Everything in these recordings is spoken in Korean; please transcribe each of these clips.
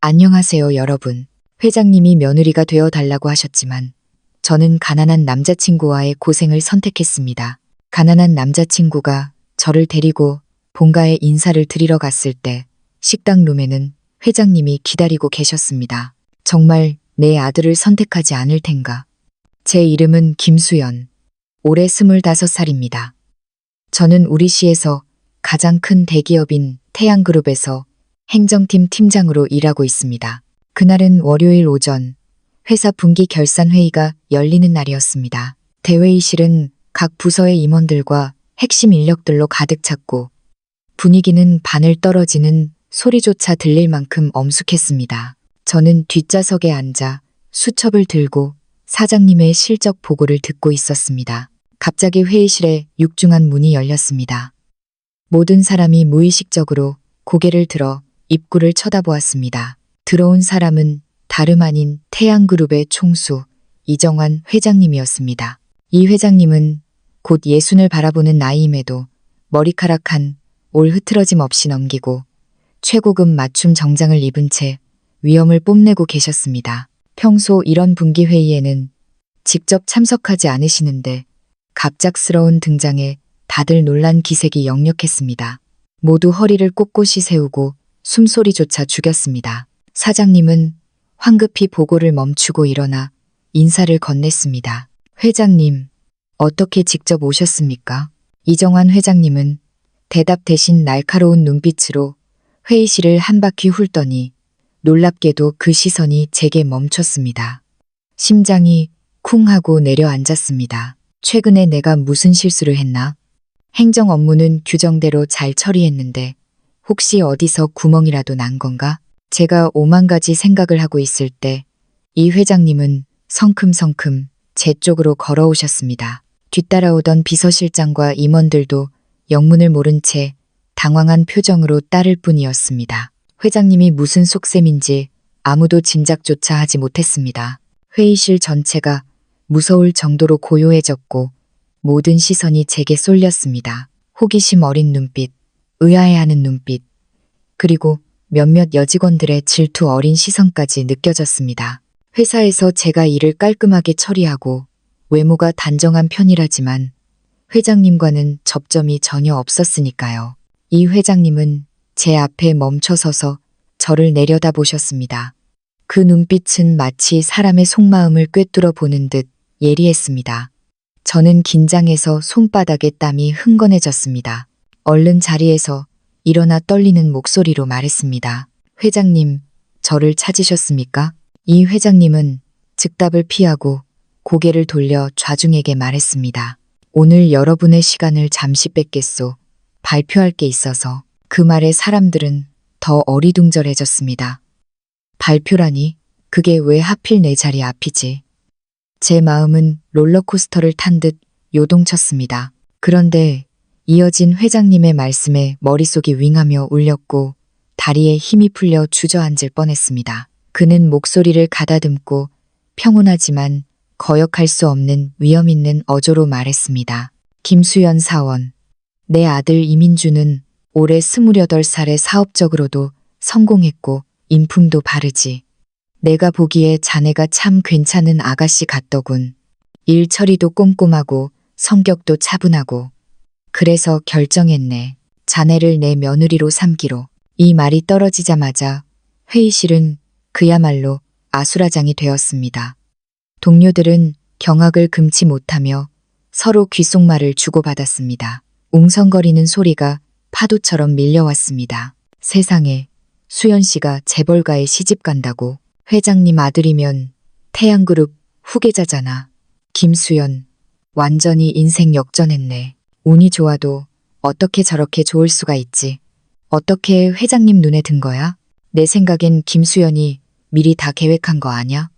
안녕하세요, 여러분. 회장님이 며느리가 되어 달라고 하셨지만 저는 가난한 남자친구와의 고생을 선택했습니다. 가난한 남자친구가 저를 데리고 본가에 인사를 드리러 갔을 때 식당 룸에는 회장님이 기다리고 계셨습니다. 정말 내 아들을 선택하지 않을 텐가. 제 이름은 김수연. 올해 25살입니다. 저는 우리 시에서 가장 큰 대기업인 태양그룹에서 행정팀 팀장으로 일하고 있습니다. 그날은 월요일 오전 회사 분기 결산 회의가 열리는 날이었습니다. 대회의실은 각 부서의 임원들과 핵심 인력들로 가득 찼고 분위기는 바늘 떨어지는 소리조차 들릴 만큼 엄숙했습니다. 저는 뒷좌석에 앉아 수첩을 들고 사장님의 실적 보고를 듣고 있었습니다. 갑자기 회의실에 육중한 문이 열렸습니다. 모든 사람이 무의식적으로 고개를 들어 입구를 쳐다보았습니다. 들어온 사람은 다름 아닌 태양그룹의 총수 이정환 회장님이었습니다. 이 회장님은 곧 60을 바라보는 나이임에도 머리카락 한 올 흐트러짐 없이 넘기고 최고급 맞춤 정장을 입은 채 위엄을 뽐내고 계셨습니다. 평소 이런 분기 회의에는 직접 참석하지 않으시는데 갑작스러운 등장에 다들 놀란 기색이 역력했습니다. 모두 허리를 꼿꼿이 세우고 숨소리조차 죽였습니다. 사장님은 황급히 보고를 멈추고 일어나 인사를 건넸습니다. 회장님, 어떻게 직접 오셨습니까? 이정환 회장님은 대답 대신 날카로운 눈빛으로 회의실을 한 바퀴 훑더니 놀랍게도 그 시선이 제게 멈췄습니다. 심장이 쿵 하고 내려앉았습니다. 최근에 내가 무슨 실수를 했나? 행정 업무는 규정대로 잘 처리했는데 혹시 어디서 구멍이라도 난 건가? 제가 오만 가지 생각을 하고 있을 때 이 회장님은 성큼성큼 제 쪽으로 걸어오셨습니다. 뒤따라오던 비서실장과 임원들도 영문을 모른 채 당황한 표정으로 따를 뿐이었습니다. 회장님이 무슨 속셈인지 아무도 짐작조차 하지 못했습니다. 회의실 전체가 무서울 정도로 고요해졌고 모든 시선이 제게 쏠렸습니다. 호기심 어린 눈빛, 의아해하는 눈빛, 그리고 몇몇 여직원들의 질투 어린 시선까지 느껴졌습니다. 회사에서 제가 일을 깔끔하게 처리하고 외모가 단정한 편이라지만 회장님과는 접점이 전혀 없었으니까요. 이 회장님은 제 앞에 멈춰서서 저를 내려다보셨습니다. 그 눈빛은 마치 사람의 속마음을 꿰뚫어 보는 듯 예리했습니다. 저는 긴장해서 손바닥에 땀이 흥건해졌습니다. 얼른 자리에서 일어나 떨리는 목소리로 말했습니다. 회장님, 저를 찾으셨습니까? 이 회장님은 즉답을 피하고 고개를 돌려 좌중에게 말했습니다. 오늘 여러분의 시간을 잠시 뺏겠소. 발표할 게 있어서. 그 말에 사람들은 더 어리둥절해졌습니다. 발표라니? 그게 왜 하필 내 자리 앞이지? 제 마음은 롤러코스터를 탄 듯 요동쳤습니다. 그런데 이어진 회장님의 말씀에 머릿속이 윙하며 울렸고 다리에 힘이 풀려 주저앉을 뻔했습니다. 그는 목소리를 가다듬고 평온하지만 거역할 수 없는 위험 있는 어조로 말했습니다. 김수연 사원, 내 아들 이민주는 올해 28살에 사업적으로도 성공했고 인품도 바르지. 내가 보기에 자네가 참 괜찮은 아가씨 같더군. 일 처리도 꼼꼼하고 성격도 차분하고. 그래서 결정했네. 자네를 내 며느리로 삼기로. 이 말이 떨어지자마자 회의실은 그야말로 아수라장이 되었습니다. 동료들은 경악을 금치 못하며 서로 귓속말을 주고받았습니다. 웅성거리는 소리가 파도처럼 밀려왔습니다. 세상에, 수연 씨가 재벌가에 시집 간다고. 회장님 아들이면 태양그룹 후계자잖아. 김수연, 완전히 인생 역전했네. 운이 좋아도 어떻게 저렇게 좋을 수가 있지. 어떻게 회장님 눈에 든 거야? 내 생각엔 김수연이 미리 다 계획한 거 아냐?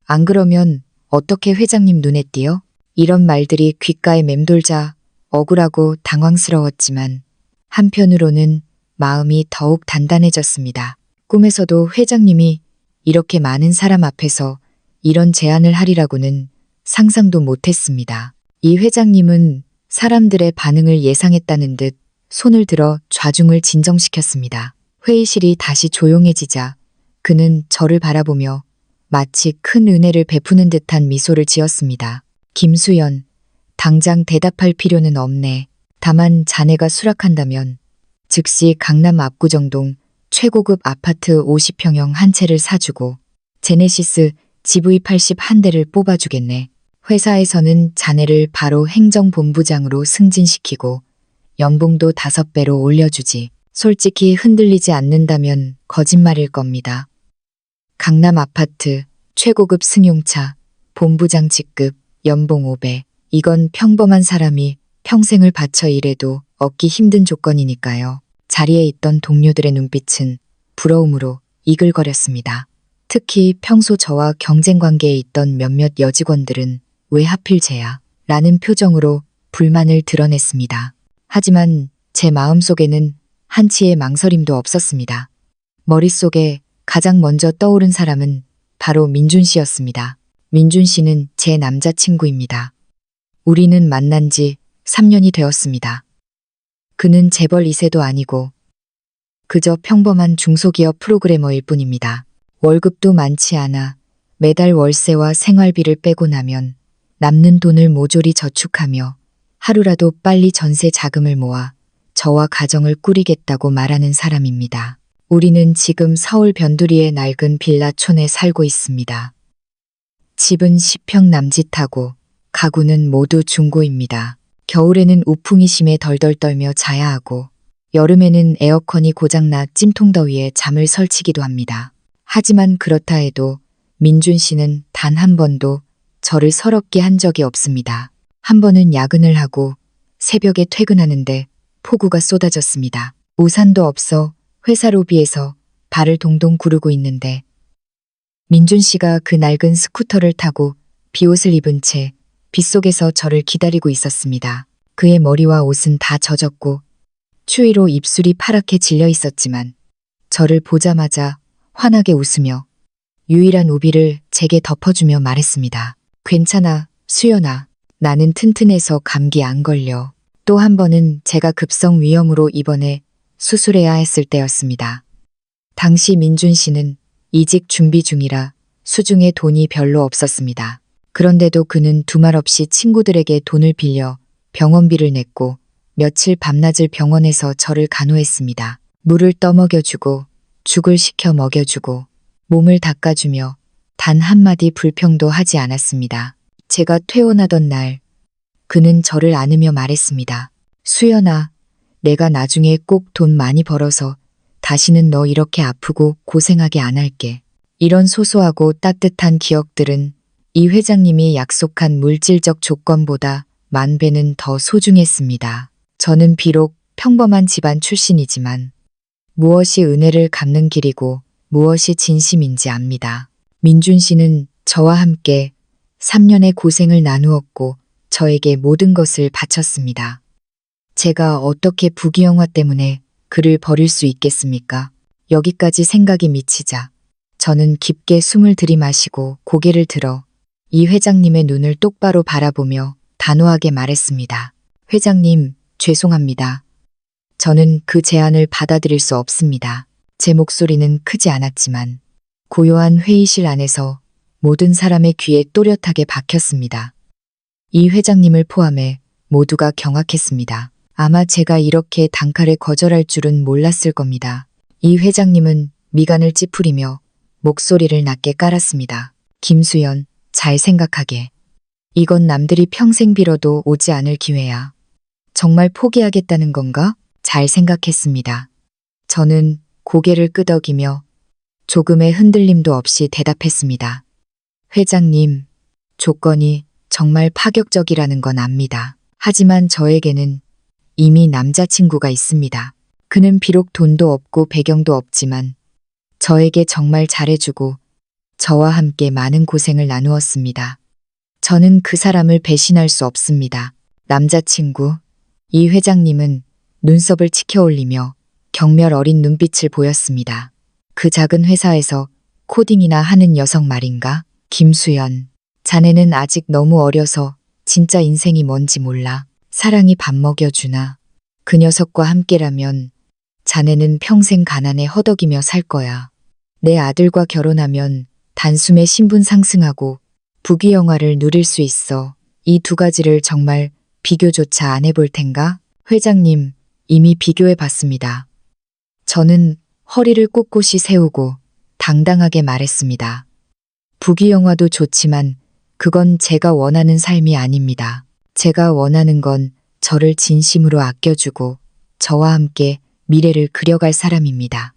안 그러면 어떻게 회장님 눈에 띄어? 이런 말들이 귓가에 맴돌자 억울하고 당황스러웠지만 한편으로는 마음이 더욱 단단해졌습니다. 꿈에서도 회장님이 이렇게 많은 사람 앞에서 이런 제안을 하리라고는 상상도 못했습니다. 이 회장님은 사람들의 반응을 예상했다는 듯 손을 들어 좌중을 진정시켰습니다. 회의실이 다시 조용해지자 그는 저를 바라보며 마치 큰 은혜를 베푸는 듯한 미소를 지었습니다. 김수연, 당장 대답할 필요는 없네. 다만 자네가 수락한다면 즉시 강남 압구정동 최고급 아파트 50평형 한 채를 사주고 제네시스 GV80 한 대를 뽑아주겠네. 회사에서는 자네를 바로 행정본부장으로 승진시키고 연봉도 5배로 올려주지. 솔직히 흔들리지 않는다면 거짓말일 겁니다. 강남 아파트, 최고급 승용차, 본부장 직급, 연봉 5배. 이건 평범한 사람이 평생을 바쳐 일해도 얻기 힘든 조건이니까요. 자리에 있던 동료들의 눈빛은 부러움으로 이글거렸습니다. 특히 평소 저와 경쟁 관계에 있던 몇몇 여직원들은 왜 하필 쟤야? 라는 표정으로 불만을 드러냈습니다. 하지만 제 마음속에는 한치의 망설임도 없었습니다. 머릿속에 가장 먼저 떠오른 사람은 바로 민준 씨였습니다. 민준 씨는 제 남자친구입니다. 우리는 만난 지 3년이 되었습니다. 그는 재벌 2세도 아니고 그저 평범한 중소기업 프로그래머일 뿐입니다. 월급도 많지 않아 매달 월세와 생활비를 빼고 나면 남는 돈을 모조리 저축하며 하루라도 빨리 전세 자금을 모아 저와 가정을 꾸리겠다고 말하는 사람입니다. 우리는 지금 서울 변두리의 낡은 빌라촌에 살고 있습니다. 집은 10평 남짓하고 가구는 모두 중고입니다. 겨울에는 우풍이 심해 덜덜 떨며 자야 하고 여름에는 에어컨이 고장나 찜통더위에 잠을 설치기도 합니다. 하지만 그렇다 해도 민준 씨는 단 한 번도 저를 서럽게 한 적이 없습니다. 한 번은 야근을 하고 새벽에 퇴근하는데 폭우가 쏟아졌습니다. 우산도 없어 회사 로비에서 발을 동동 구르고 있는데 민준 씨가 그 낡은 스쿠터를 타고 비옷을 입은 채 빗속에서 저를 기다리고 있었습니다. 그의 머리와 옷은 다 젖었고 추위로 입술이 파랗게 질려 있었지만 저를 보자마자 환하게 웃으며 유일한 우비를 제게 덮어주며 말했습니다. 괜찮아, 수연아. 나는 튼튼해서 감기 안 걸려. 또 한 번은 제가 급성 위염으로 입원해 수술해야 했을 때였습니다. 당시 민준 씨는 이직 준비 중이라 수중에 돈이 별로 없었습니다. 그런데도 그는 두말 없이 친구들에게 돈을 빌려 병원비를 냈고 며칠 밤낮을 병원에서 저를 간호했습니다. 물을 떠먹여주고 죽을 시켜 먹여주고 몸을 닦아주며 단 한마디 불평도 하지 않았습니다. 제가 퇴원하던 날 그는 저를 안으며 말했습니다. 수연아, 내가 나중에 꼭 돈 많이 벌어서 다시는 너 이렇게 아프고 고생하게 안 할게. 이런 소소하고 따뜻한 기억들은 이 회장님이 약속한 물질적 조건보다 만 배는 더 소중했습니다. 저는 비록 평범한 집안 출신이지만 무엇이 은혜를 갚는 길이고 무엇이 진심인지 압니다. 민준 씨는 저와 함께 3년의 고생을 나누었고 저에게 모든 것을 바쳤습니다. 제가 어떻게 부귀영화 때문에 그를 버릴 수 있겠습니까? 여기까지 생각이 미치자 저는 깊게 숨을 들이마시고 고개를 들어 이 회장님의 눈을 똑바로 바라보며 단호하게 말했습니다. 회장님, 죄송합니다. 저는 그 제안을 받아들일 수 없습니다. 제 목소리는 크지 않았지만 고요한 회의실 안에서 모든 사람의 귀에 또렷하게 박혔습니다. 이 회장님을 포함해 모두가 경악했습니다. 아마 제가 이렇게 단칼에 거절할 줄은 몰랐을 겁니다. 이 회장님은 미간을 찌푸리며 목소리를 낮게 깔았습니다. 김수연, 잘 생각하게. 이건 남들이 평생 빌어도 오지 않을 기회야. 정말 포기하겠다는 건가? 잘 생각했습니다. 저는 고개를 끄덕이며 조금의 흔들림도 없이 대답했습니다. 회장님, 조건이 정말 파격적이라는 건 압니다. 하지만 저에게는 이미 남자친구가 있습니다. 그는 비록 돈도 없고 배경도 없지만 저에게 정말 잘해주고 저와 함께 많은 고생을 나누었습니다. 저는 그 사람을 배신할 수 없습니다. 남자친구, 이 회장님은 눈썹을 치켜올리며 경멸 어린 눈빛을 보였습니다. 그 작은 회사에서 코딩이나 하는 여성 말인가? 김수연, 자네는 아직 너무 어려서 진짜 인생이 뭔지 몰라. 사랑이 밥 먹여주나. 그 녀석과 함께라면 자네는 평생 가난에 허덕이며 살 거야. 내 아들과 결혼하면 단숨에 신분 상승하고 부귀영화를 누릴 수 있어. 이 두 가지를 정말 비교조차 안 해볼 텐가? 회장님, 이미 비교해 봤습니다. 저는 허리를 꼿꼿이 세우고 당당하게 말했습니다. 부귀영화도 좋지만 그건 제가 원하는 삶이 아닙니다. 제가 원하는 건 저를 진심으로 아껴주고 저와 함께 미래를 그려갈 사람입니다.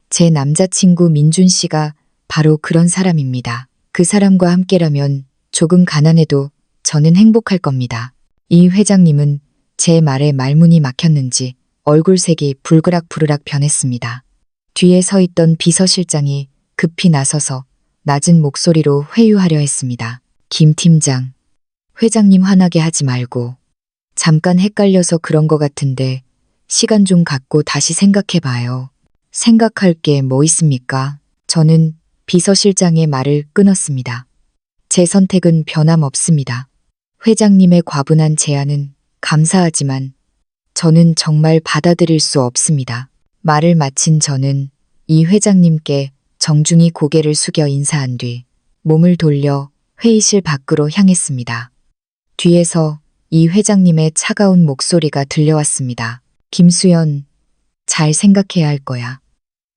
제 남자친구 민준 씨가 바로 그런 사람입니다. 그 사람과 함께라면 조금 가난해도 저는 행복할 겁니다. 이 회장님은 제 말에 말문이 막혔는지 얼굴색이 불그락부르락 변했습니다. 뒤에 서 있던 비서실장이 급히 나서서 낮은 목소리로 회유하려 했습니다. 김 팀장, 회장님 화나게 하지 말고 잠깐 헷갈려서 그런 것 같은데 시간 좀 갖고 다시 생각해 봐요. 생각할 게 뭐 있습니까? 저는 비서실장의 말을 끊었습니다. 제 선택은 변함없습니다. 회장님의 과분한 제안은 감사하지만 저는 정말 받아들일 수 없습니다. 말을 마친 저는 이 회장님께 정중히 고개를 숙여 인사한 뒤 몸을 돌려 회의실 밖으로 향했습니다. 뒤에서 이 회장님의 차가운 목소리가 들려왔습니다. 김수연, 잘 생각해야 할 거야.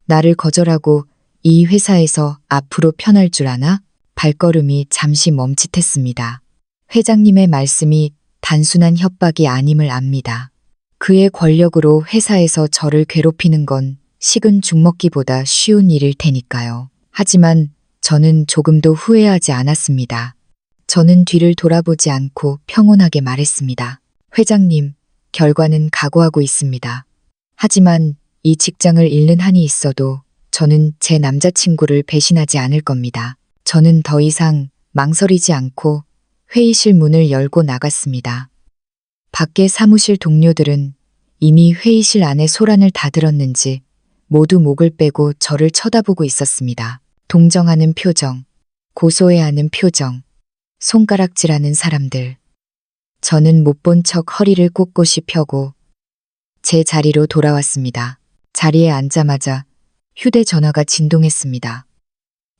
나를 거절하고 이 회사에서 앞으로 편할 줄 아나? 발걸음이 잠시 멈칫했습니다. 회장님의 말씀이 단순한 협박이 아님을 압니다. 그의 권력으로 회사에서 저를 괴롭히는 건 식은 죽 먹기보다 쉬운 일일 테니까요. 하지만 저는 조금도 후회하지 않았습니다. 저는 뒤를 돌아보지 않고 평온하게 말했습니다. 회장님, 결과는 각오하고 있습니다. 하지만 이 직장을 잃는 한이 있어도 저는 제 남자친구를 배신하지 않을 겁니다. 저는 더 이상 망설이지 않고 회의실 문을 열고 나갔습니다. 밖에 사무실 동료들은 이미 회의실 안에 소란을 다 들었는지 모두 목을 빼고 저를 쳐다보고 있었습니다. 동정하는 표정, 고소해하는 표정, 손가락질하는 사람들. 저는 못 본 척 허리를 꼿꼿이 펴고 제 자리로 돌아왔습니다. 자리에 앉자마자 휴대전화가 진동했습니다.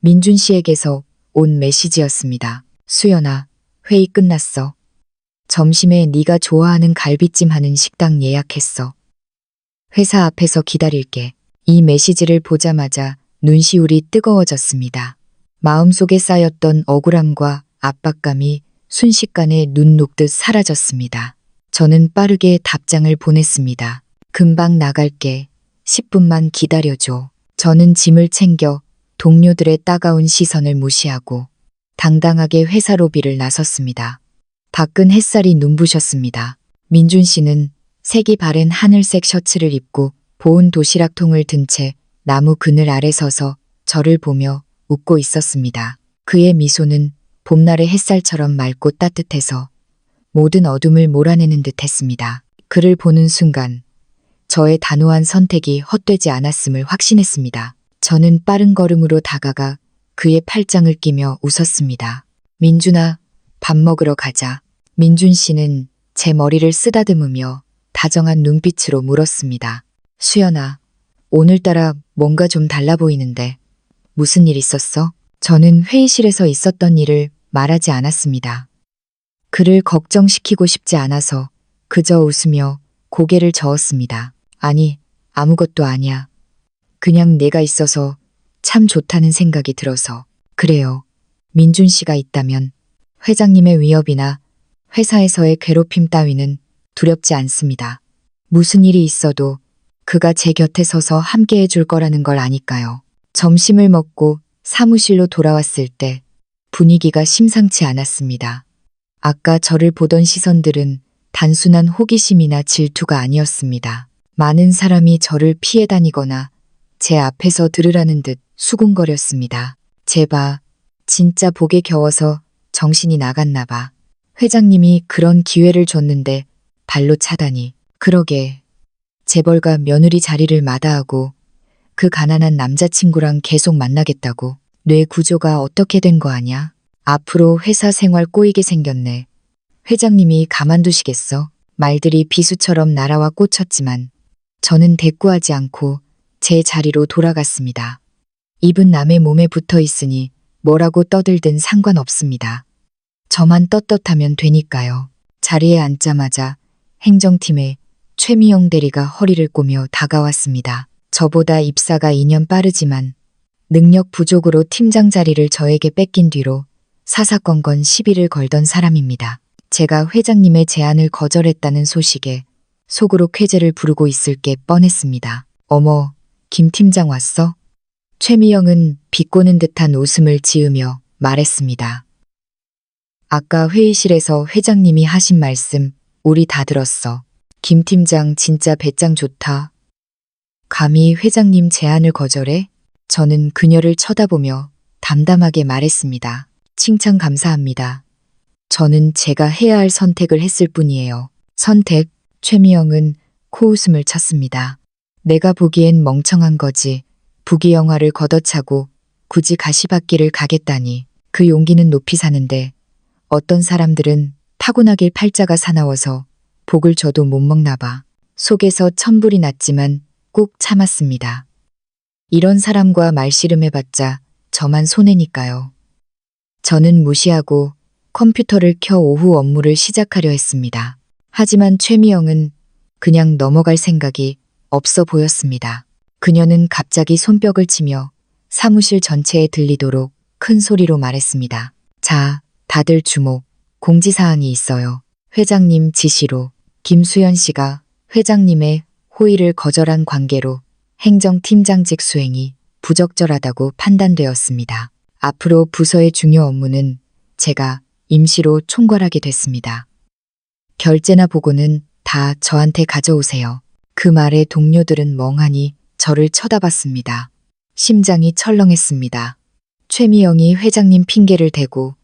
민준 씨에게서 온 메시지였습니다. 수연아, 회의 끝났어. 점심에 네가 좋아하는 갈비찜 하는 식당 예약했어. 회사 앞에서 기다릴게. 이 메시지를 보자마자 눈시울이 뜨거워졌습니다. 마음속에 쌓였던 억울함과 압박감이 순식간에 눈 녹듯 사라졌습니다. 저는 빠르게 답장을 보냈습니다. 금방 나갈게. 10분만 기다려줘. 저는 짐을 챙겨 동료들의 따가운 시선을 무시하고 당당하게 회사 로비를 나섰습니다. 밖은 햇살이 눈부셨습니다. 민준 씨는 색이 바랜 하늘색 셔츠를 입고 보온 도시락통을 든 채 나무 그늘 아래 서서 저를 보며 웃고 있었습니다. 그의 미소는 봄날의 햇살처럼 맑고 따뜻해서 모든 어둠을 몰아내는 듯 했습니다. 그를 보는 순간 저의 단호한 선택이 헛되지 않았음을 확신했습니다. 저는 빠른 걸음으로 다가가 그의 팔짱을 끼며 웃었습니다. 민준아, 밥 먹으러 가자. 민준 씨는 제 머리를 쓰다듬으며 다정한 눈빛으로 물었습니다. 수연아, 오늘따라 뭔가 좀 달라 보이는데 무슨 일 있었어? 저는 회의실에서 있었던 일을 말하지 않았습니다. 그를 걱정시키고 싶지 않아서 그저 웃으며 고개를 저었습니다. 아니, 아무것도 아니야. 그냥 내가 있어서 참 좋다는 생각이 들어서. 그래요. 민준 씨가 있다면 회장님의 위협이나 회사에서의 괴롭힘 따위는 두렵지 않습니다. 무슨 일이 있어도 그가 제 곁에 서서 함께 해줄 거라는 걸 아니까요. 점심을 먹고 사무실로 돌아왔을 때 분위기가 심상치 않았습니다. 아까 저를 보던 시선들은 단순한 호기심이나 질투가 아니었습니다. 많은 사람이 저를 피해 다니거나 제 앞에서 들으라는 듯 수군거렸습니다. 제발, 진짜 복에 겨워서 정신이 나갔나 봐. 회장님이 그런 기회를 줬는데 발로 차다니. 그러게. 재벌가 며느리 자리를 마다하고 그 가난한 남자친구랑 계속 만나겠다고. 뇌 구조가 어떻게 된 거 아냐? 앞으로 회사 생활 꼬이게 생겼네. 회장님이 가만두시겠어? 말들이 비수처럼 날아와 꽂혔지만 저는 대꾸하지 않고 제 자리로 돌아갔습니다. 입은 남의 몸에 붙어 있으니 뭐라고 떠들든 상관없습니다. 저만 떳떳하면 되니까요. 자리에 앉자마자 행정팀의 최미영 대리가 허리를 꼬며 다가왔습니다. 저보다 입사가 2년 빠르지만 능력 부족으로 팀장 자리를 저에게 뺏긴 뒤로 사사건건 시비를 걸던 사람입니다. 제가 회장님의 제안을 거절했다는 소식에 속으로 쾌재를 부르고 있을 게 뻔했습니다. 어머, 김 팀장 왔어? 최미영은 비꼬는 듯한 웃음을 지으며 말했습니다. 아까 회의실에서 회장님이 하신 말씀 우리 다 들었어. 김 팀장 진짜 배짱 좋다. 감히 회장님 제안을 거절해? 저는 그녀를 쳐다보며 담담하게 말했습니다. 칭찬 감사합니다. 저는 제가 해야 할 선택을 했을 뿐이에요. 선택? 최미영은 코웃음을 쳤습니다. 내가 보기엔 멍청한 거지. 부귀영화를 걷어차고 굳이 가시밭길을 가겠다니. 그 용기는 높이 사는데 어떤 사람들은 타고나길 팔자가 사나워서 복을 줘도 못 먹나 봐. 속에서 천불이 났지만 꾹 참았습니다. 이런 사람과 말씨름해봤자 저만 손해니까요. 저는 무시하고 컴퓨터를 켜 오후 업무를 시작하려 했습니다. 하지만 최미영은 그냥 넘어갈 생각이 없어 보였습니다. 그녀는 갑자기 손뼉을 치며 사무실 전체에 들리도록 큰 소리로 말했습니다. 자, 다들 주목. 공지사항이 있어요. 회장님 지시로 김수연 씨가 회장님의 호의를 거절한 관계로 행정팀장직 수행이 부적절하다고 판단되었습니다. 앞으로 부서의 중요 업무는 제가 임시로 총괄하게 됐습니다. 결제나 보고는 다 저한테 가져오세요. 그 말에 동료들은 멍하니 저를 쳐다봤습니다. 심장이 철렁했습니다. 최미영이 회장님 핑계를 대고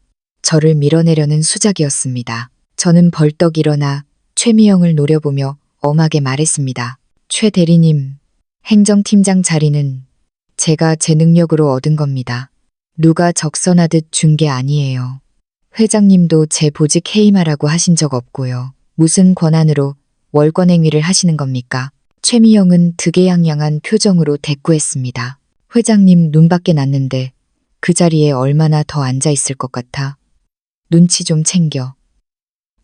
저를 밀어내려는 수작이었습니다. 저는 벌떡 일어나 최미영을 노려보며 엄하게 말했습니다. 최 대리님, 행정팀장 자리는 제가 제 능력으로 얻은 겁니다. 누가 적선하듯 준 게 아니에요. 회장님도 제 보직 해임하라고 하신 적 없고요. 무슨 권한으로 월권행위를 하시는 겁니까? 최미영은 득의양양한 표정으로 대꾸했습니다. 회장님 눈밖에 났는데 그 자리에 얼마나 더 앉아 있을 것 같아? 눈치 좀 챙겨.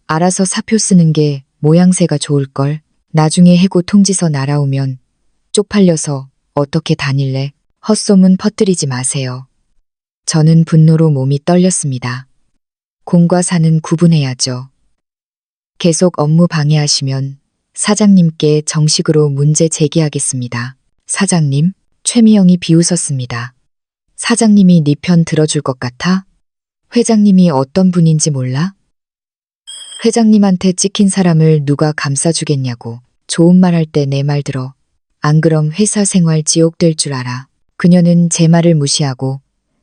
알아서 사표 쓰는 게 모양새가 좋을걸. 나중에 해고 통지서 날아오면 쪽팔려서 어떻게 다닐래? 헛소문 퍼뜨리지 마세요. 저는 분노로 몸이 떨렸습니다. 공과 사는 구분해야죠. 계속 업무 방해하시면 사장님께 정식으로 문제 제기하겠습니다. 사장님? 최미영이 비웃었습니다. 사장님이 네 편 들어줄 것 같아? 회장님이 어떤 분인지 몰라? 회장님한테 찍힌 사람을 누가 감싸주겠냐고. 좋은 말 할 때 내 말 들어. 안 그럼 회사 생활 지옥 될 줄 알아. 그녀는 제 말을 무시하고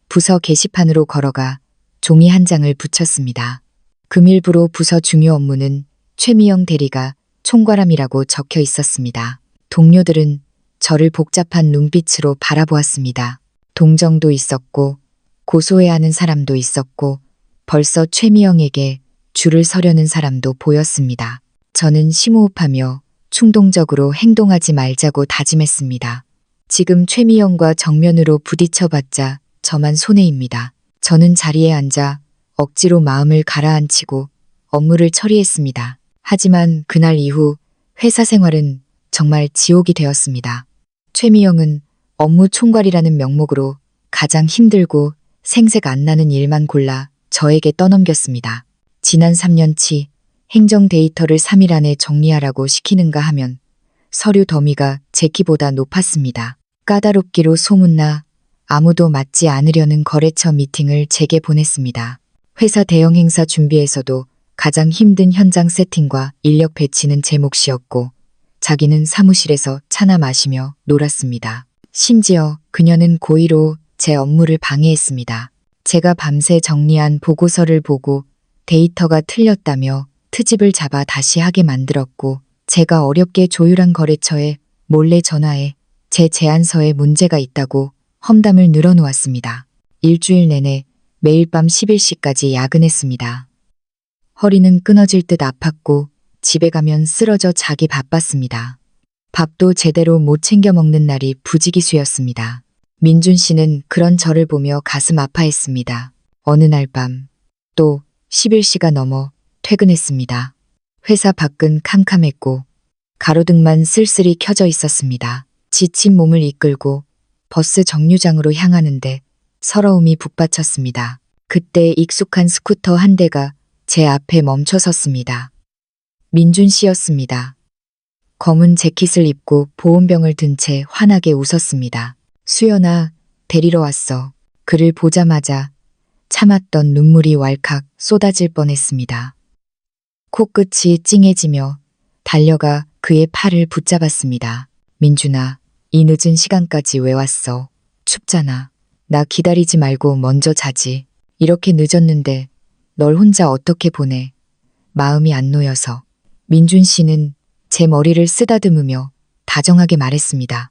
부서 게시판으로 걸어가 종이 한 장을 붙였습니다. 금일부로 부서 중요 업무는 최미영 대리가 총괄함이라고 적혀 있었습니다. 동료들은 저를 복잡한 눈빛으로 바라보았습니다. 동정도 있었고 고소해야 하는 사람도 있었고 벌써 최미영에게 줄을 서려는 사람도 보였습니다. 저는 심호흡하며 충동적으로 행동하지 말자고 다짐했습니다. 지금 최미영과 정면으로 부딪혀봤자 저만 손해입니다. 저는 자리에 앉아 억지로 마음을 가라앉히고 업무를 처리했습니다. 하지만 그날 이후 회사 생활은 정말 지옥이 되었습니다. 최미영은 업무 총괄이라는 명목으로 가장 힘들고 생색 안 나는 일만 골라 저에게 떠넘겼습니다. 지난 3년치 행정 데이터를 3일 안에 정리하라고 시키는가 하면 서류 더미가 제 키보다 높았습니다. 까다롭기로 소문나 아무도 맞지 않으려는 거래처 미팅을 제게 보냈습니다. 회사 대형 행사 준비에서도 가장 힘든 현장 세팅과 인력 배치는 제 몫이었고 자기는 사무실에서 차나 마시며 놀았습니다. 심지어 그녀는 고의로 제 업무를 방해했습니다. 제가 밤새 정리한 보고서를 보고 데이터가 틀렸다며 트집을 잡아 다시 하게 만들었고 제가 어렵게 조율한 거래처에 몰래 전화해 제 제안서에 문제가 있다고 험담을 늘어놓았습니다. 일주일 내내 매일 밤 11시까지 야근했습니다. 허리는 끊어질 듯 아팠고 집에 가면 쓰러져 자기 바빴습니다. 밥도 제대로 못 챙겨 먹는 날이 부지기수였습니다. 민준 씨는 그런 저를 보며 가슴 아파했습니다. 어느 날 밤, 또 11시가 넘어 퇴근했습니다. 회사 밖은 캄캄했고 가로등만 쓸쓸히 켜져 있었습니다. 지친 몸을 이끌고 버스 정류장으로 향하는데 서러움이 북받쳤습니다. 그때 익숙한 스쿠터 한 대가 제 앞에 멈춰 섰습니다. 민준 씨였습니다. 검은 재킷을 입고 보온병을 든 채 환하게 웃었습니다. 수연아, 데리러 왔어. 그를 보자마자 참았던 눈물이 왈칵 쏟아질 뻔했습니다. 코끝이 찡해지며 달려가 그의 팔을 붙잡았습니다. 민준아, 이 늦은 시간까지 왜 왔어? 춥잖아. 나 기다리지 말고 먼저 자지. 이렇게 늦었는데 널 혼자 어떻게 보내? 마음이 안 놓여서. 민준 씨는 제 머리를 쓰다듬으며 다정하게 말했습니다.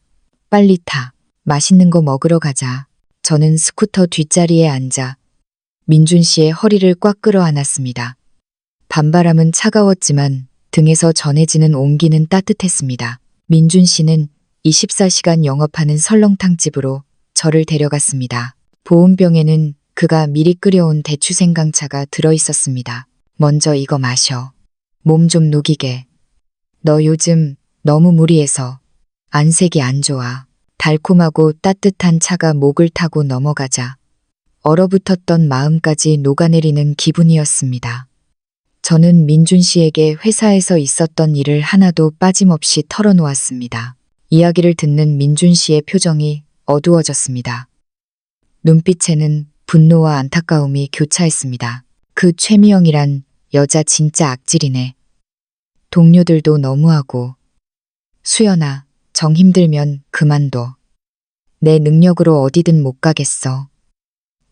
빨리 타. 맛있는 거 먹으러 가자. 저는 스쿠터 뒷자리에 앉아 민준 씨의 허리를 꽉 끌어안았습니다. 밤바람은 차가웠지만 등에서 전해지는 온기는 따뜻했습니다. 민준 씨는 24시간 영업하는 설렁탕 집으로 저를 데려갔습니다. 보온병에는 그가 미리 끓여온 대추생강차가 들어있었습니다. 먼저 이거 마셔. 몸 좀 녹이게. 너 요즘 너무 무리해서 안색이 안 좋아. 달콤하고 따뜻한 차가 목을 타고 넘어가자 얼어붙었던 마음까지 녹아내리는 기분이었습니다. 저는 민준 씨에게 회사에서 있었던 일을 하나도 빠짐없이 털어놓았습니다. 이야기를 듣는 민준 씨의 표정이 어두워졌습니다. 눈빛에는 분노와 안타까움이 교차했습니다. 그 최미영이란 여자 진짜 악질이네. 동료들도 너무하고. 수연아, 정 힘들면 그만둬. 내 능력으로 어디든 못 가겠어.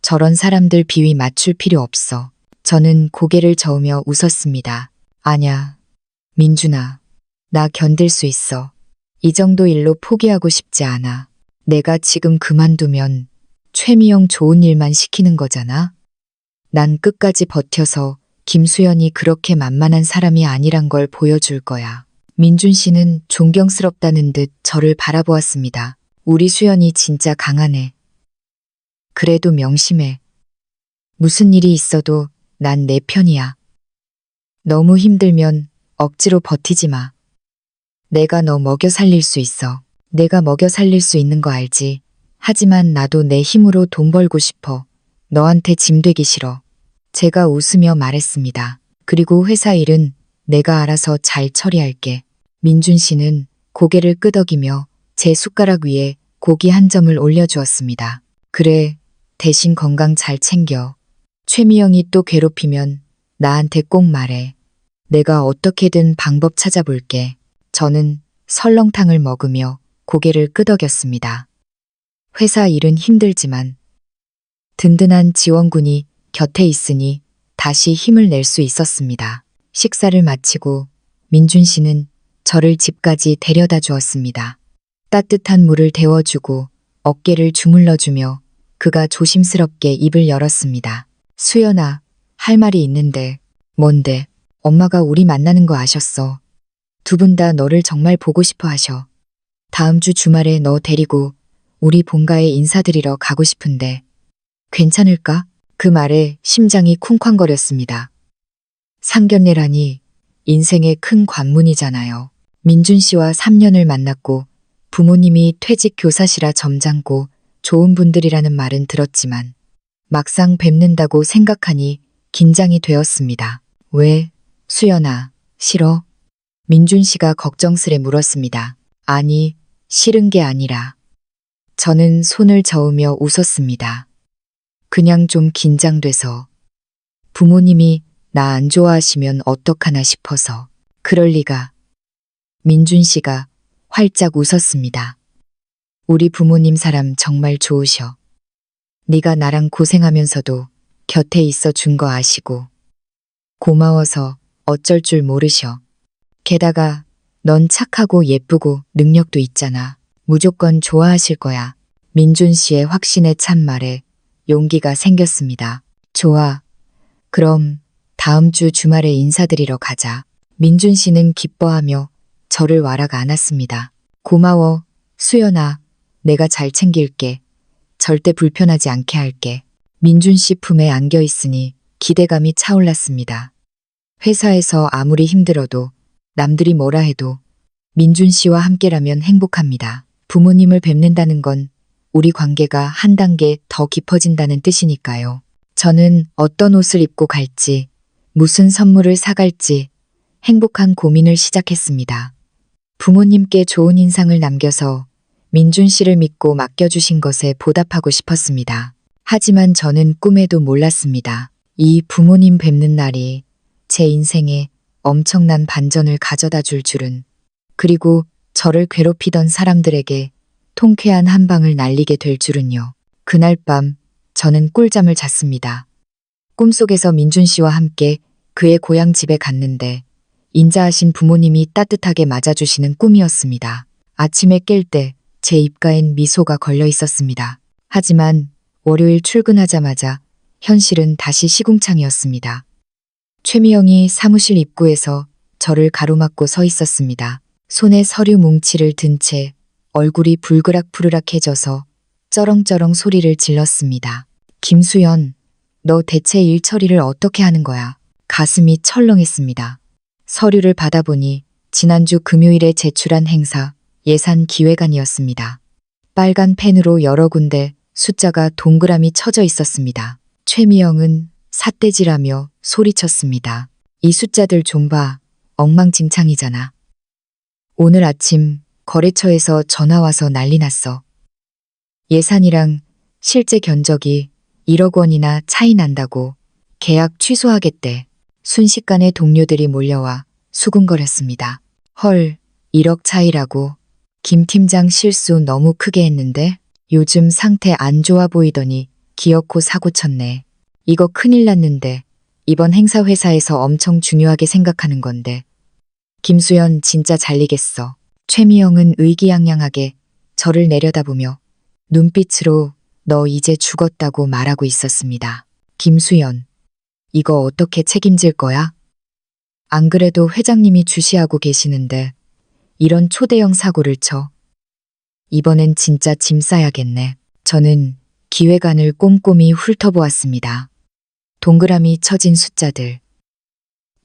저런 사람들 비위 맞출 필요 없어. 저는 고개를 저으며 웃었습니다. 아냐, 민준아, 나 견딜 수 있어. 이 정도 일로 포기하고 싶지 않아. 내가 지금 그만두면 최미영 좋은 일만 시키는 거잖아. 난 끝까지 버텨서 김수연이 그렇게 만만한 사람이 아니란 걸 보여줄 거야. 민준 씨는 존경스럽다는 듯 저를 바라보았습니다. 우리 수연이 진짜 강하네. 그래도 명심해. 무슨 일이 있어도 난 내 편이야. 너무 힘들면 억지로 버티지 마. 내가 너 먹여 살릴 수 있어. 내가 먹여 살릴 수 있는 거 알지? 하지만 나도 내 힘으로 돈 벌고 싶어. 너한테 짐 되기 싫어. 제가 웃으며 말했습니다. 그리고 회사 일은 내가 알아서 잘 처리할게. 민준 씨는 고개를 끄덕이며 제 숟가락 위에 고기 한 점을 올려주었습니다. 그래, 대신 건강 잘 챙겨. 최미영이 또 괴롭히면 나한테 꼭 말해. 내가 어떻게든 방법 찾아볼게. 저는 설렁탕을 먹으며 고개를 끄덕였습니다. 회사 일은 힘들지만 든든한 지원군이 곁에 있으니 다시 힘을 낼 수 있었습니다. 식사를 마치고 민준 씨는 저를 집까지 데려다 주었습니다. 따뜻한 물을 데워주고 어깨를 주물러주며 그가 조심스럽게 입을 열었습니다. 수연아, 할 말이 있는데. 뭔데? 엄마가 우리 만나는 거 아셨어. 두 분 다 너를 정말 보고 싶어 하셔. 다음 주 주말에 너 데리고 우리 본가에 인사드리러 가고 싶은데 괜찮을까? 그 말에 심장이 쿵쾅거렸습니다. 상견례라니 인생의 큰 관문이잖아요. 민준 씨와 3년을 만났고 부모님이 퇴직 교사시라 점잖고 좋은 분들이라는 말은 들었지만 막상 뵙는다고 생각하니 긴장이 되었습니다. 왜? 수연아, 싫어? 민준 씨가 걱정스레 물었습니다. 아니, 싫은 게 아니라. 저는 손을 저으며 웃었습니다. 그냥 좀 긴장돼서. 부모님이 나 안 좋아하시면 어떡하나 싶어서. 그럴 리가. 민준 씨가 활짝 웃었습니다. 우리 부모님 사람 정말 좋으셔. 네가 나랑 고생하면서도 곁에 있어 준 거 아시고. 고마워서 어쩔 줄 모르셔. 게다가 넌 착하고 예쁘고 능력도 있잖아. 무조건 좋아하실 거야. 민준 씨의 확신에 찬 말에 용기가 생겼습니다. 좋아. 그럼 다음 주 주말에 인사드리러 가자. 민준 씨는 기뻐하며 저를 와락 안았습니다. 고마워, 수연아. 내가 잘 챙길게. 절대 불편하지 않게 할게. 민준 씨 품에 안겨 있으니 기대감이 차올랐습니다. 회사에서 아무리 힘들어도 남들이 뭐라 해도 민준 씨와 함께라면 행복합니다. 부모님을 뵙는다는 건 우리 관계가 한 단계 더 깊어진다는 뜻이니까요. 저는 어떤 옷을 입고 갈지, 무슨 선물을 사갈지 행복한 고민을 시작했습니다. 부모님께 좋은 인상을 남겨서 민준 씨를 믿고 맡겨주신 것에 보답하고 싶었습니다. 하지만 저는 꿈에도 몰랐습니다. 이 부모님 뵙는 날이 제 인생에 엄청난 반전을 가져다 줄 줄은, 그리고 저를 괴롭히던 사람들에게 통쾌한 한 방을 날리게 될 줄은요. 그날 밤 저는 꿀잠을 잤습니다. 꿈속에서 민준 씨와 함께 그의 고향 집에 갔는데 인자하신 부모님이 따뜻하게 맞아주시는 꿈이었습니다. 아침에 깰 때 제 입가엔 미소가 걸려 있었습니다. 하지만 월요일 출근하자마자 현실은 다시 시궁창이었습니다. 최미영이 사무실 입구에서 저를 가로막고 서 있었습니다. 손에 서류 뭉치를 든 채 얼굴이 불그락푸르락해져서 쩌렁쩌렁 소리를 질렀습니다. 김수연, 너 대체 일 처리를 어떻게 하는 거야? 가슴이 철렁했습니다. 서류를 받아보니 지난주 금요일에 제출한 행사 예산 기획안이었습니다. 빨간 펜으로 여러 군데 숫자가 동그라미 쳐져 있었습니다. 최미영은 삿대질하며 소리쳤습니다. 이 숫자들 좀 봐. 엉망진창이잖아. 오늘 아침 거래처에서 전화 와서 난리 났어. 예산이랑 실제 견적이 1억 원이나 차이 난다고 계약 취소하겠대. 순식간에 동료들이 몰려와 수군거렸습니다. 헐, 1억 차이라고. 김 팀장 실수 너무 크게 했는데? 요즘 상태 안 좋아 보이더니 기어코 사고 쳤네. 이거 큰일 났는데. 이번 행사 회사에서 엄청 중요하게 생각하는 건데. 김수연 진짜 잘리겠어. 최미영은 의기양양하게 저를 내려다보며 눈빛으로 너 이제 죽었다고 말하고 있었습니다. 김수연, 이거 어떻게 책임질 거야? 안 그래도 회장님이 주시하고 계시는데 이런 초대형 사고를 쳐. 이번엔 진짜 짐 싸야겠네. 저는 기획안을 꼼꼼히 훑어보았습니다. 동그라미 쳐진 숫자들.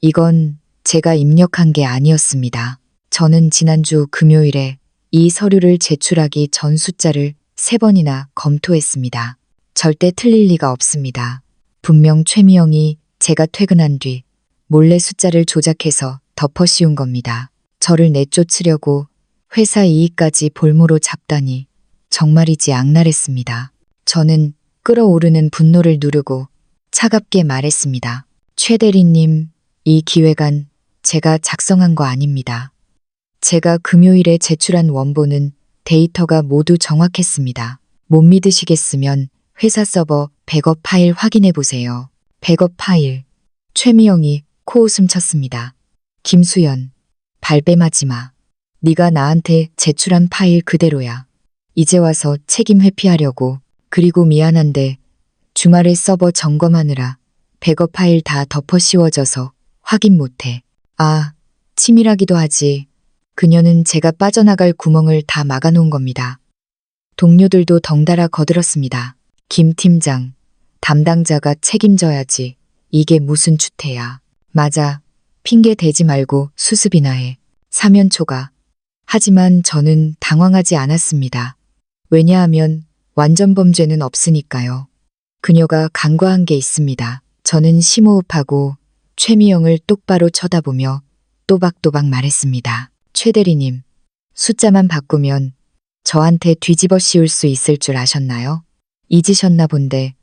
이건 제가 입력한 게 아니었습니다. 저는 지난주 금요일에 이 서류를 제출하기 전 숫자를 3번이나 검토했습니다. 절대 틀릴 리가 없습니다. 분명 최미영이 제가 퇴근한 뒤 몰래 숫자를 조작해서 덮어 씌운 겁니다. 저를 내쫓으려고 회사 이익까지 볼모로 잡다니 정말이지 악랄했습니다. 저는 끓어오르는 분노를 누르고 차갑게 말했습니다. 최 대리님, 이 기획안 제가 작성한 거 아닙니다. 제가 금요일에 제출한 원본은 데이터가 모두 정확했습니다. 못 믿으시겠으면 회사 서버 백업 파일 확인해 보세요. 백업 파일. 최미영이 코웃음 쳤습니다. 김수연, 발뺌하지 마. 네가 나한테 제출한 파일 그대로야. 이제 와서 책임 회피하려고. 그리고 미안한데 주말에 서버 점검하느라 백업 파일 다 덮어 씌워져서 확인 못해. 아, 치밀하기도 하지. 그녀는 제가 빠져나갈 구멍을 다 막아놓은 겁니다. 동료들도 덩달아 거들었습니다. 김 팀장, 담당자가 책임져야지. 이게 무슨 추태야. 맞아. 핑계 대지 말고 수습이나 해. 사면 초과. 하지만 저는 당황하지 않았습니다. 왜냐하면 완전 범죄는 없으니까요. 그녀가 간과한 게 있습니다. 저는 심호흡하고 최미영을 똑바로 쳐다보며 또박또박 말했습니다. 최 대리님, 숫자만 바꾸면 저한테 뒤집어 씌울 수 있을 줄 아셨나요? 잊으셨나 본데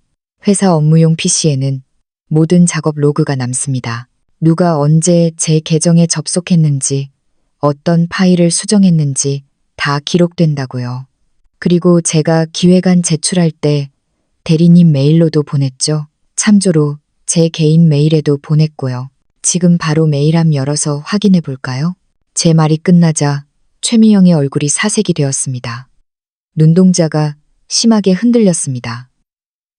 회사 업무용 PC에는 모든 작업 로그가 남습니다. 누가 언제 제 계정에 접속했는지, 어떤 파일을 수정했는지 다 기록된다고요. 그리고 제가 기획안 제출할 때 대리님 메일로도 보냈죠. 참조로 제 개인 메일에도 보냈고요. 지금 바로 메일함 열어서 확인해 볼까요? 제 말이 끝나자 최미영의 얼굴이 사색이 되었습니다. 눈동자가 심하게 흔들렸습니다.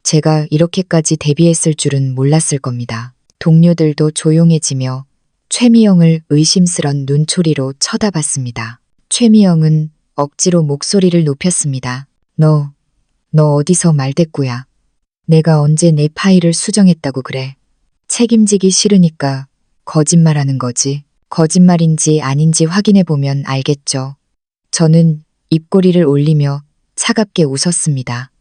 제가 이렇게까지 대비했을 줄은 몰랐을 겁니다. 동료들도 조용해지며 최미영을 의심스런 눈초리로 쳐다봤습니다. 최미영은 억지로 목소리를 높였습니다. 너 너 어디서 말대꾸야. 내가 언제 내 파일을 수정했다고 그래. 책임지기 싫으니까 거짓말하는 거지. 거짓말인지 아닌지 확인해보면 알겠죠. 저는 입꼬리를 올리며 차갑게 웃었습니다.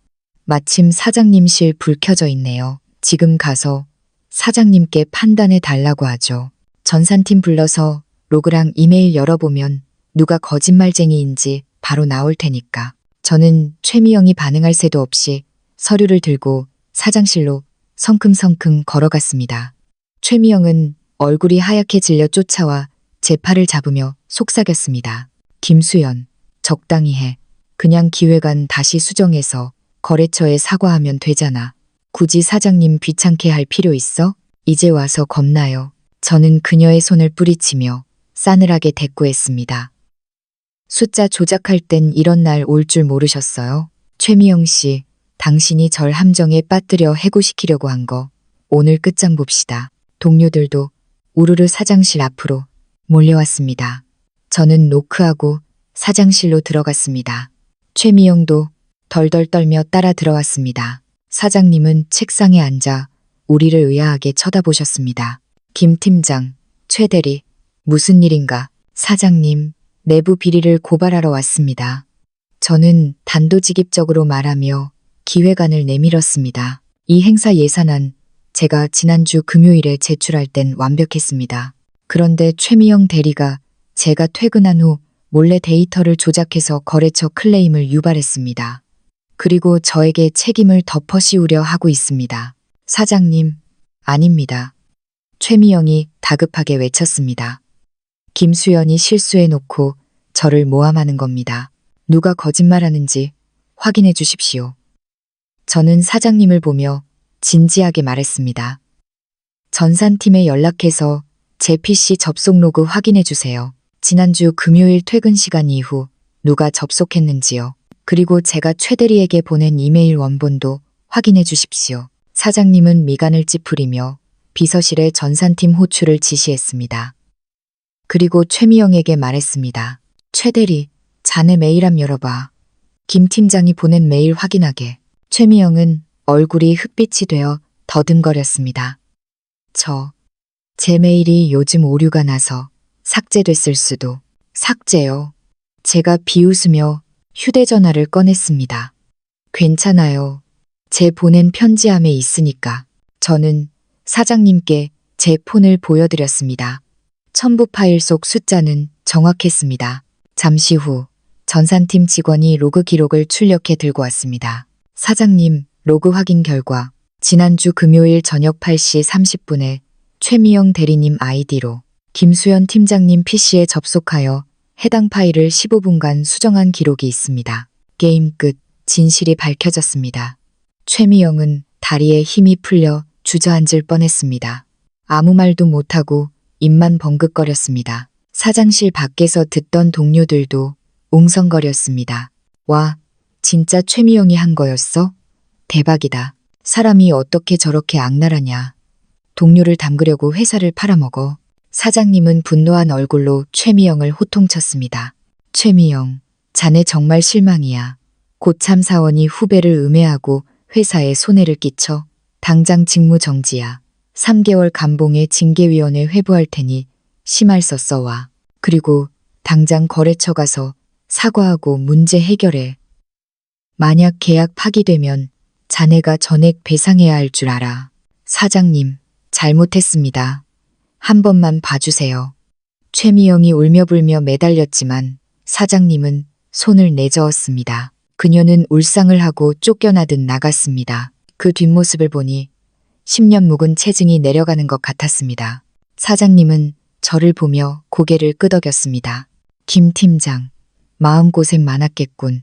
마침 사장님실 불 켜져 있네요. 지금 가서 사장님께 판단해 달라고 하죠. 전산팀 불러서 로그랑 이메일 열어보면 누가 거짓말쟁이인지 바로 나올 테니까. 저는 최미영이 반응할 새도 없이 서류를 들고 사장실로 성큼성큼 걸어갔습니다. 최미영은 얼굴이 하얗게 질려 쫓아와 제 팔을 잡으며 속삭였습니다. 김수연, 적당히 해. 그냥 기획안 다시 수정해서 거래처에 사과하면 되잖아. 굳이 사장님 귀찮게 할 필요 있어? 이제 와서 겁나요. 저는 그녀의 손을 뿌리치며 싸늘하게 대꾸했습니다. 숫자 조작할 땐 이런 날 올 줄 모르셨어요? 최미영 씨, 당신이 절 함정에 빠뜨려 해고시키려고 한 거 오늘 끝장 봅시다. 동료들도 우르르 사장실 앞으로 몰려왔습니다. 저는 노크하고 사장실로 들어갔습니다. 최미영도 덜덜 떨며 따라 들어왔습니다. 사장님은 책상에 앉아 우리를 의아하게 쳐다보셨습니다. 김 팀장, 최 대리, 무슨 일인가? 사장님, 내부 비리를 고발하러 왔습니다. 저는 단도직입적으로 말하며 기획안을 내밀었습니다. 이 행사 예산안 제가 지난주 금요일에 제출할 땐 완벽했습니다. 그런데 최미영 대리가 제가 퇴근한 후 몰래 데이터를 조작해서 거래처 클레임을 유발했습니다. 그리고 저에게 책임을 덮어씌우려 하고 있습니다. 사장님, 아닙니다. 최미영이 다급하게 외쳤습니다. 김수연이 실수해놓고 저를 모함하는 겁니다. 누가 거짓말하는지 확인해 주십시오. 저는 사장님을 보며 진지하게 말했습니다. 전산팀에 연락해서 제 PC 접속 로그 확인해 주세요. 지난주 금요일 퇴근 시간 이후 누가 접속했는지요. 그리고 제가 최 대리에게 보낸 이메일 원본도 확인해 주십시오. 사장님은 미간을 찌푸리며 비서실에 전산팀 호출을 지시했습니다. 그리고 최미영에게 말했습니다. 최 대리, 자네 메일함 열어봐. 김 팀장이 보낸 메일 확인하게. 최미영은 얼굴이 흑빛이 되어 더듬거렸습니다. 제 메일이 요즘 오류가 나서 삭제됐을 수도. 삭제요. 제가 비웃으며 휴대전화를 꺼냈습니다. 괜찮아요. 제 보낸 편지함에 있으니까. 저는 사장님께 제 폰을 보여드렸습니다. 첨부 파일 속 숫자는 정확했습니다. 잠시 후 전산팀 직원이 로그 기록을 출력해 들고 왔습니다. 사장님, 로그 확인 결과 지난주 금요일 저녁 8시 30분에 최미영 대리님 아이디로 김수연 팀장님 PC에 접속하여 해당 파일을 15분간 수정한 기록이 있습니다. 게임 끝. 진실이 밝혀졌습니다. 최미영은 다리에 힘이 풀려 주저앉을 뻔했습니다. 아무 말도 못하고 입만 벙긋거렸습니다. 사장실 밖에서 듣던 동료들도 웅성거렸습니다. 와, 진짜 최미영이 한 거였어? 대박이다. 사람이 어떻게 저렇게 악랄하냐. 동료를 담그려고 회사를 팔아먹어. 사장님은 분노한 얼굴로 최미영을 호통쳤습니다. 최미영, 자네 정말 실망이야. 고참 사원이 후배를 음해하고 회사에 손해를 끼쳐. 당장 직무 정지야. 3개월 감봉에 징계위원회 회부할 테니 심할서 써와. 그리고 당장 거래처 가서 사과하고 문제 해결해. 만약 계약 파기되면 자네가 전액 배상해야 할 줄 알아. 사장님, 잘못했습니다. 한 번만 봐주세요. 최미영이 울며불며 매달렸지만 사장님은 손을 내저었습니다. 그녀는 울상을 하고 쫓겨나듯 나갔습니다. 그 뒷모습을 보니 10년 묵은 체증이 내려가는 것 같았습니다. 사장님은 저를 보며 고개를 끄덕였습니다. 김 팀장, 마음고생 많았겠군.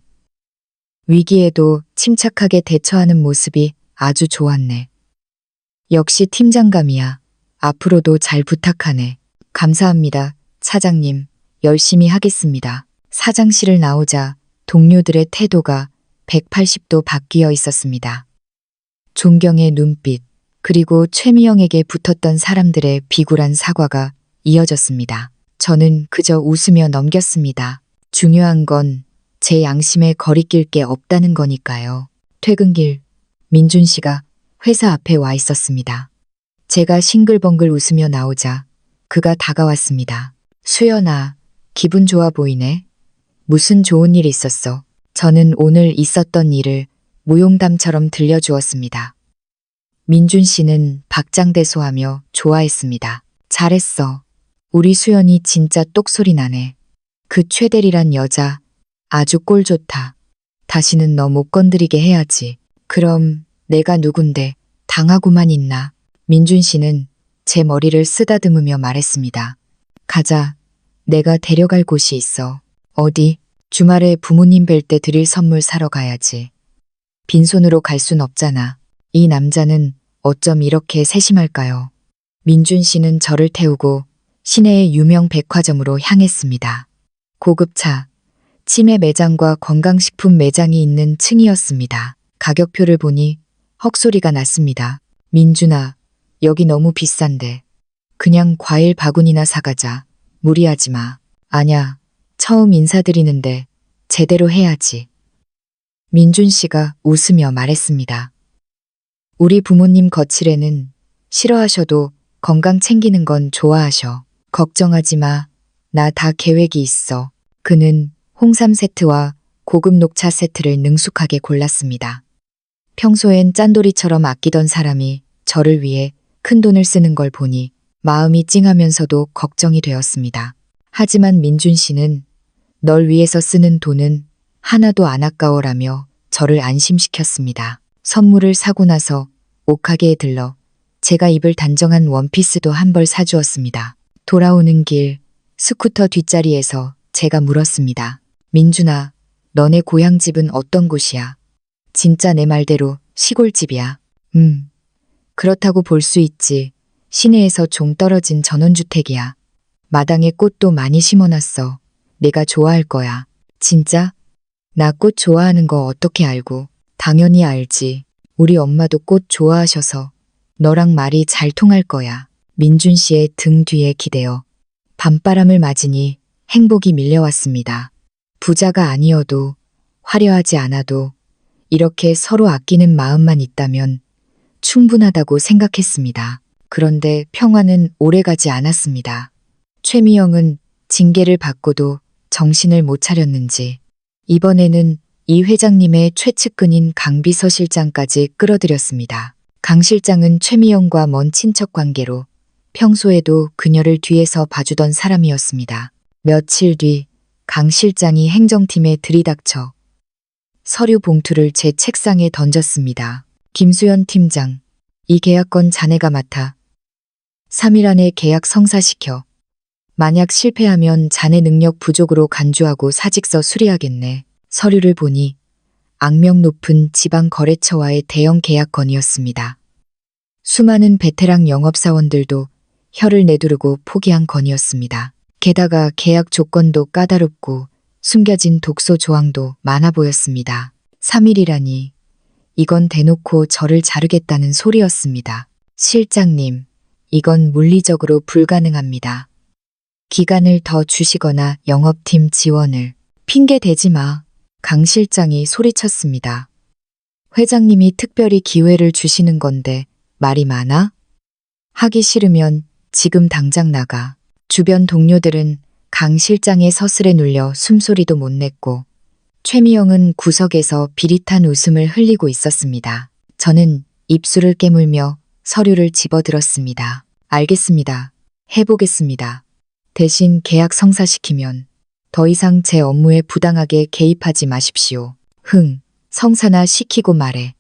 위기에도 침착하게 대처하는 모습이 아주 좋았네. 역시 팀장감이야. 앞으로도 잘 부탁하네. 감사합니다, 사장님. 열심히 하겠습니다. 사장실을 나오자 동료들의 태도가 180도 바뀌어 있었습니다. 존경의 눈빛, 그리고 최미영에게 붙었던 사람들의 비굴한 사과가 이어졌습니다. 저는 그저 웃으며 넘겼습니다. 중요한 건 제 양심에 거리낄 게 없다는 거니까요. 퇴근길, 민준 씨가 회사 앞에 와 있었습니다. 제가 싱글벙글 웃으며 나오자 그가 다가왔습니다. 수연아, 기분 좋아 보이네. 무슨 좋은 일 있었어? 저는 오늘 있었던 일을 무용담처럼 들려주었습니다. 민준 씨는 박장대소하며 좋아했습니다. 잘했어. 우리 수연이 진짜 똑소리 나네. 그 최대리란 여자 아주 꼴 좋다. 다시는 너 못 건드리게 해야지. 그럼 내가 누군데 당하고만 있나. 민준 씨는 제 머리를 쓰다듬으며 말했습니다. 가자. 내가 데려갈 곳이 있어. 어디? 주말에 부모님 뵐 때 드릴 선물 사러 가야지. 빈손으로 갈 순 없잖아. 이 남자는 어쩜 이렇게 세심할까요? 민준 씨는 저를 태우고 시내의 유명 백화점으로 향했습니다. 고급차, 치매 매장과 건강식품 매장이 있는 층이었습니다. 가격표를 보니 헉소리가 났습니다. 민준아, 여기 너무 비싼데. 그냥 과일 바구니나 사가자. 무리하지 마. 아냐, 처음 인사드리는데 제대로 해야지. 민준 씨가 웃으며 말했습니다. 우리 부모님 거칠애는 싫어하셔도 건강 챙기는 건 좋아하셔. 걱정하지 마. 나 다 계획이 있어. 그는 홍삼 세트와 고급 녹차 세트를 능숙하게 골랐습니다. 평소엔 짠돌이처럼 아끼던 사람이 저를 위해 큰돈을 쓰는 걸 보니 마음이 찡하면서도 걱정이 되었습니다. 하지만 민준 씨는 널 위해서 쓰는 돈은 하나도 안 아까워라며 저를 안심시켰습니다. 선물을 사고 나서 옷가게에 들러 제가 입을 단정한 원피스도 한 벌 사주었습니다. 돌아오는 길 스쿠터 뒷자리에서 제가 물었습니다. 민준아, 너네 고향집은 어떤 곳이야? 진짜 내 말대로 시골집이야. 그렇다고 볼 수 있지. 시내에서 종 떨어진 전원주택이야. 마당에 꽃도 많이 심어놨어. 내가 좋아할 거야. 진짜? 나 꽃 좋아하는 거 어떻게 알고? 당연히 알지. 우리 엄마도 꽃 좋아하셔서 너랑 말이 잘 통할 거야. 민준 씨의 등 뒤에 기대어 밤바람을 맞으니 행복이 밀려왔습니다. 부자가 아니어도 화려하지 않아도 이렇게 서로 아끼는 마음만 있다면 충분하다고 생각했습니다. 그런데 평화는 오래가지 않았습니다. 최미영은 징계를 받고도 정신을 못 차렸는지 이번에는 이 회장님의 최측근인 강 비서실장까지 끌어들였습니다. 강 실장은 최미영과 먼 친척 관계로 평소에도 그녀를 뒤에서 봐주던 사람이었습니다. 며칠 뒤 강 실장이 행정팀에 들이닥쳐 서류 봉투를 제 책상에 던졌습니다. 김수연 팀장, 이 계약건 자네가 맡아. 3일 안에 계약 성사시켜. 만약 실패하면 자네 능력 부족으로 간주하고 사직서 수리하겠네. 서류를 보니 악명 높은 지방거래처와의 대형 계약건이었습니다. 수많은 베테랑 영업사원들도 혀를 내두르고 포기한 건이었습니다. 게다가 계약 조건도 까다롭고 숨겨진 독소 조항도 많아 보였습니다. 3일이라니 이건 대놓고 저를 자르겠다는 소리였습니다. 실장님, 이건 물리적으로 불가능합니다. 기간을 더 주시거나 영업팀 지원을. 핑계 대지 마. 강 실장이 소리쳤습니다. 회장님이 특별히 기회를 주시는 건데 말이 많아? 하기 싫으면 지금 당장 나가. 주변 동료들은 강 실장의 서슬에 눌려 숨소리도 못 냈고 최미영은 구석에서 비릿한 웃음을 흘리고 있었습니다. 저는 입술을 깨물며 서류를 집어들었습니다. 알겠습니다. 해보겠습니다. 대신 계약 성사시키면 더 이상 제 업무에 부당하게 개입하지 마십시오. 성사나 시키고 말해.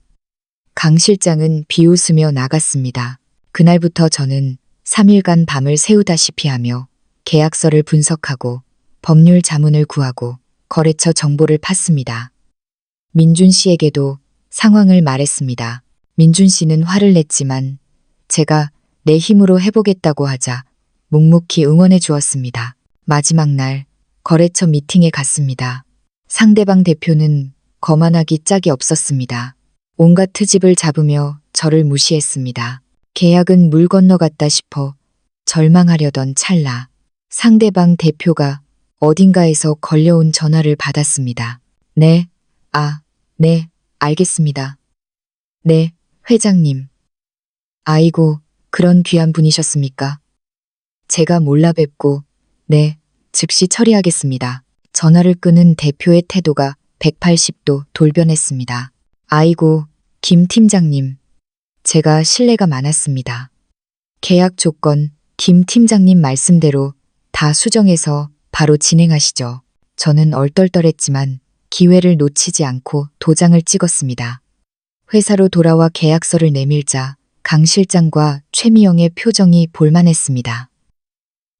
강 실장은 비웃으며 나갔습니다. 그날부터 저는 3일간 밤을 새우다시피 하며 계약서를 분석하고 법률 자문을 구하고 거래처 정보를 팠습니다. 민준 씨에게도 상황을 말했습니다. 민준 씨는 화를 냈지만 제가 내 힘으로 해보겠다고 하자 묵묵히 응원해 주었습니다. 마지막 날 거래처 미팅에 갔습니다. 상대방 대표는 거만하기 짝이 없었습니다. 온갖 트집을 잡으며 저를 무시했습니다. 계약은 물 건너갔다 싶어 절망하려던 찰나 상대방 대표가 어딘가에서 걸려온 전화를 받았습니다. 네, 알겠습니다. 네, 회장님. 아이고, 그런 귀한 분이셨습니까? 제가 몰라 뵙고, 네, 즉시 처리하겠습니다. 전화를 끄는 대표의 태도가 180도 돌변했습니다. 아이고, 김 팀장님. 제가 신뢰가 많았습니다. 계약 조건, 김 팀장님 말씀대로 다 수정해서 바로 진행하시죠. 저는 얼떨떨했지만 기회를 놓치지 않고 도장을 찍었습니다. 회사로 돌아와 계약서를 내밀자 강 실장과 최미영의 표정이 볼만했습니다.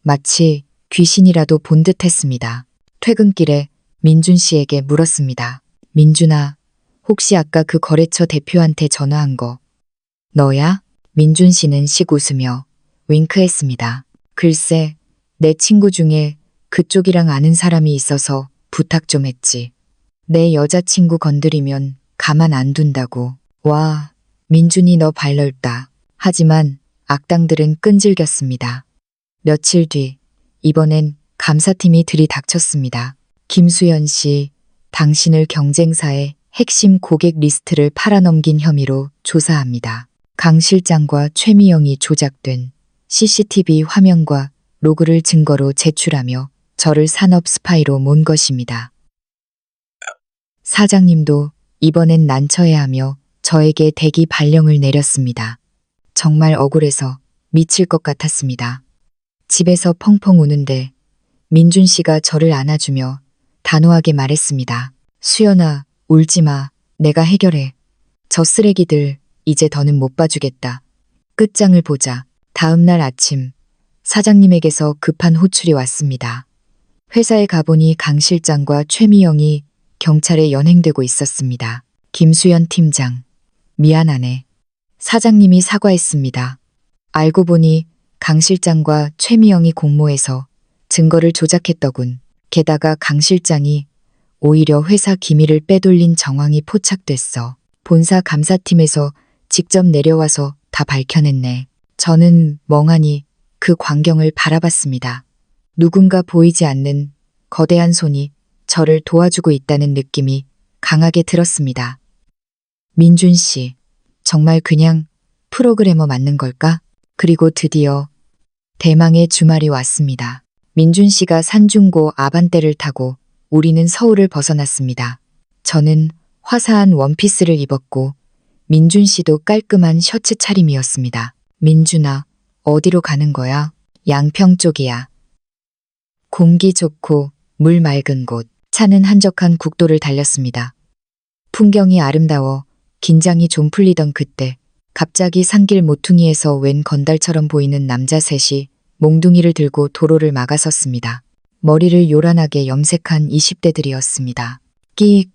마치 귀신이라도 본 듯했습니다. 퇴근길에 민준 씨에게 물었습니다. 민준아, 혹시 아까 그 거래처 대표한테 전화한 거 너야? 민준 씨는 씩 웃으며 윙크했습니다. 글쎄, 내 친구 중에 그쪽이랑 아는 사람이 있어서 부탁 좀 했지. 내 여자친구 건드리면 가만 안 둔다고. 와, 민준이 너 발 넓다. 하지만 악당들은 끈질겼습니다. 며칠 뒤, 이번엔 감사팀이 들이닥쳤습니다. 김수연 씨, 당신을 경쟁사의 핵심 고객 리스트를 팔아넘긴 혐의로 조사합니다. 강 실장과 최미영이 조작된 CCTV 화면과 로그를 증거로 제출하며 저를 산업 스파이로 몬 것입니다. 사장님도 이번엔 난처해 하며 저에게 대기 발령을 내렸습니다. 정말 억울해서 미칠 것 같았습니다. 집에서 펑펑 우는데 민준 씨가 저를 안아주며 단호하게 말했습니다. 수연아, 울지 마. 내가 해결해. 저 쓰레기들 이제 더는 못 봐주겠다. 끝장을 보자. 다음 날 아침 사장님에게서 급한 호출이 왔습니다. 회사에 가보니 강 실장과 최미영이 경찰에 연행되고 있었습니다. 김수연 팀장, 미안하네. 사장님이 사과했습니다. 알고 보니 강 실장과 최미영이 공모해서 증거를 조작했더군. 게다가 강 실장이 오히려 회사 기밀을 빼돌린 정황이 포착됐어. 본사 감사팀에서 직접 내려와서 다 밝혀냈네. 저는 멍하니 그 광경을 바라봤습니다. 누군가 보이지 않는 거대한 손이 저를 도와주고 있다는 느낌이 강하게 들었습니다. 민준 씨, 정말 그냥 프로그래머 맞는 걸까? 그리고 드디어 대망의 주말이 왔습니다. 민준 씨가 산중고 아반떼를 타고 우리는 서울을 벗어났습니다. 저는 화사한 원피스를 입었고 민준 씨도 깔끔한 셔츠 차림이었습니다. 민준아, 어디로 가는 거야? 양평 쪽이야. 공기 좋고 물 맑은 곳. 차는 한적한 국도를 달렸습니다. 풍경이 아름다워 긴장이 좀 풀리던 그때 갑자기 산길 모퉁이에서 웬 건달처럼 보이는 남자 셋이 몽둥이를 들고 도로를 막아섰습니다. 머리를 요란하게 염색한 20대들이었습니다. 끼익!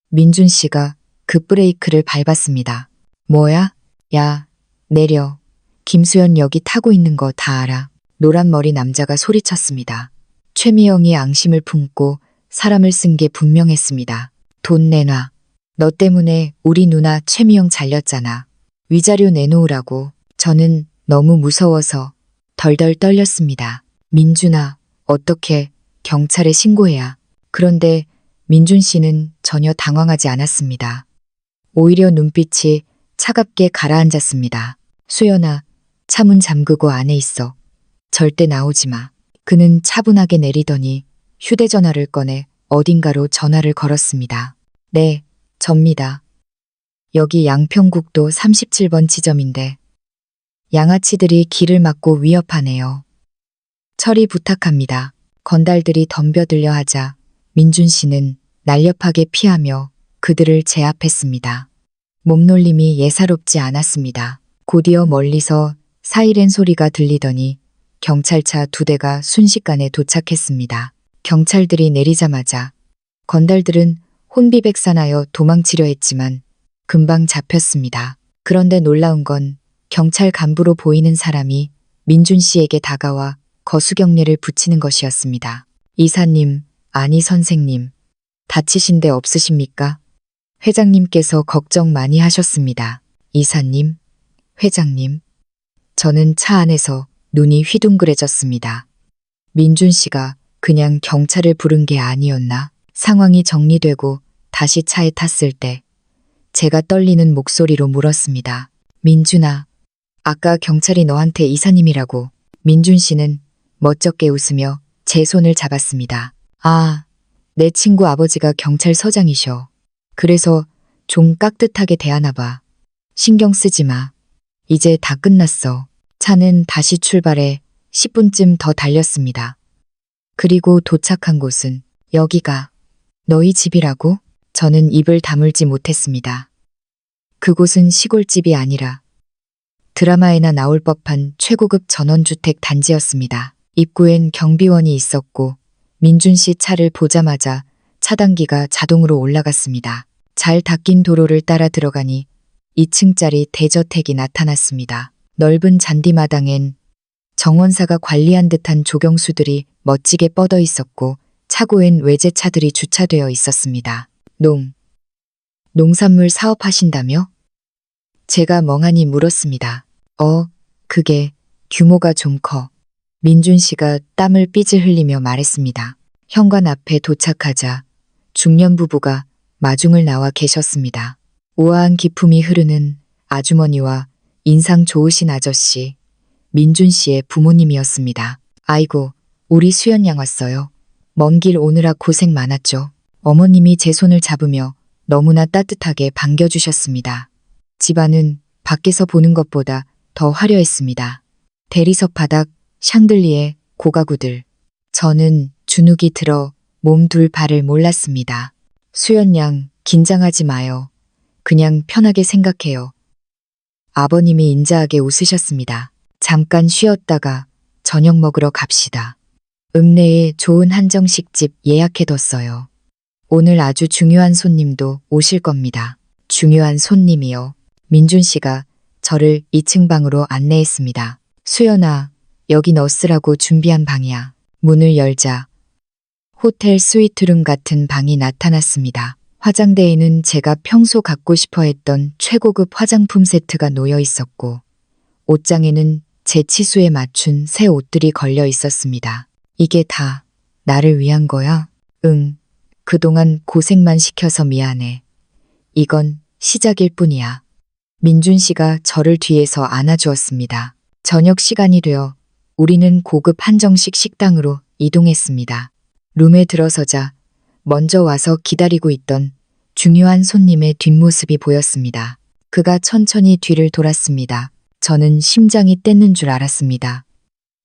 민준 씨가 급브레이크를 밟았습니다. 뭐야? 야, 내려. 김수연 여기 타고 있는 거 다 알아. 노란 머리 남자가 소리쳤습니다. 최미영이 앙심을 품고 사람을 쓴 게 분명했습니다. 돈 내놔. 너 때문에 우리 누나 최미영 잘렸잖아. 위자료 내놓으라고. 저는 너무 무서워서 덜덜 떨렸습니다. 민준아, 어떻게 경찰에 신고해야. 그런데 민준 씨는 전혀 당황하지 않았습니다. 오히려 눈빛이 차갑게 가라앉았습니다. 수연아, 차 문 잠그고 안에 있어. 절대 나오지 마. 그는 차분하게 내리더니 휴대전화를 꺼내 어딘가로 전화를 걸었습니다. 네, 접니다. 여기 양평국도 37번 지점인데 양아치들이 길을 막고 위협하네요. 처리 부탁합니다. 건달들이 덤벼들려 하자 민준 씨는 날렵하게 피하며 그들을 제압했습니다. 몸놀림이 예사롭지 않았습니다. 곧이어 멀리서 사이렌 소리가 들리더니 경찰차 2대가 순식간에 도착했습니다. 경찰들이 내리자마자 건달들은 혼비백산하여 도망치려 했지만 금방 잡혔습니다. 그런데 놀라운 건 경찰 간부로 보이는 사람이 민준 씨에게 다가와 거수경례를 붙이는 것이었습니다. 이사님, 아니 선생님, 다치신 데 없으십니까? 회장님께서 걱정 많이 하셨습니다. 이사님, 회장님. 저는 차 안에서 눈이 휘둥그레졌습니다. 민준 씨가 그냥 경찰을 부른 게 아니었나? 상황이 정리되고 다시 차에 탔을 때 제가 떨리는 목소리로 물었습니다. 민준아, 아까 경찰이 너한테 이사님이라고. 민준 씨는 멋쩍게 웃으며 제 손을 잡았습니다. 아, 내 친구 아버지가 경찰서장이셔. 그래서 좀 깍듯하게 대하나 봐. 신경 쓰지 마. 이제 다 끝났어. 차는 다시 출발해 10분쯤 더 달렸습니다. 그리고 도착한 곳은 여기가 너희 집이라고? 저는 입을 다물지 못했습니다. 그곳은 시골집이 아니라 드라마에나 나올 법한 최고급 전원주택 단지였습니다. 입구엔 경비원이 있었고 민준 씨 차를 보자마자 차단기가 자동으로 올라갔습니다. 잘 닦인 도로를 따라 들어가니 2층짜리 대저택이 나타났습니다. 넓은 잔디마당엔 정원사가 관리한 듯한 조경수들이 멋지게 뻗어 있었고 차고엔 외제차들이 주차되어 있었습니다. 농산물 사업하신다며? 제가 멍하니 물었습니다. 그게 규모가 좀 커. 민준 씨가 땀을 삐질 흘리며 말했습니다. 현관 앞에 도착하자 중년 부부가 마중을 나와 계셨습니다. 우아한 기품이 흐르는 아주머니와 인상 좋으신 아저씨, 민준 씨의 부모님이었습니다. 아이고, 우리 수연 양 왔어요. 먼 길 오느라 고생 많았죠. 어머님이 제 손을 잡으며 너무나 따뜻하게 반겨주셨습니다. 집안은 밖에서 보는 것보다 더 화려했습니다. 대리석 바닥, 샹들리에, 고가구들. 저는 주눅이 들어 몸 둘 발을 몰랐습니다. 수연 양, 긴장하지 마요. 그냥 편하게 생각해요. 아버님이 인자하게 웃으셨습니다. 잠깐 쉬었다가 저녁 먹으러 갑시다. 읍내에 좋은 한정식집 예약해뒀어요. 오늘 아주 중요한 손님도 오실 겁니다. 중요한 손님이요. 민준 씨가 저를 2층 방으로 안내했습니다. 수연아, 여기 너 쓰라고 준비한 방이야. 문을 열자 호텔 스위트룸 같은 방이 나타났습니다. 화장대에는 제가 평소 갖고 싶어 했던 최고급 화장품 세트가 놓여 있었고 옷장에는 제 치수에 맞춘 새 옷들이 걸려 있었습니다. 이게 다 나를 위한 거야? 응. 그동안 고생만 시켜서 미안해. 이건 시작일 뿐이야. 민준 씨가 저를 뒤에서 안아주었습니다. 저녁 시간이 되어 우리는 고급 한정식 식당으로 이동했습니다. 룸에 들어서자 먼저 와서 기다리고 있던 중요한 손님의 뒷모습이 보였습니다. 그가 천천히 뒤를 돌았습니다. 저는 심장이 떼는 줄 알았습니다.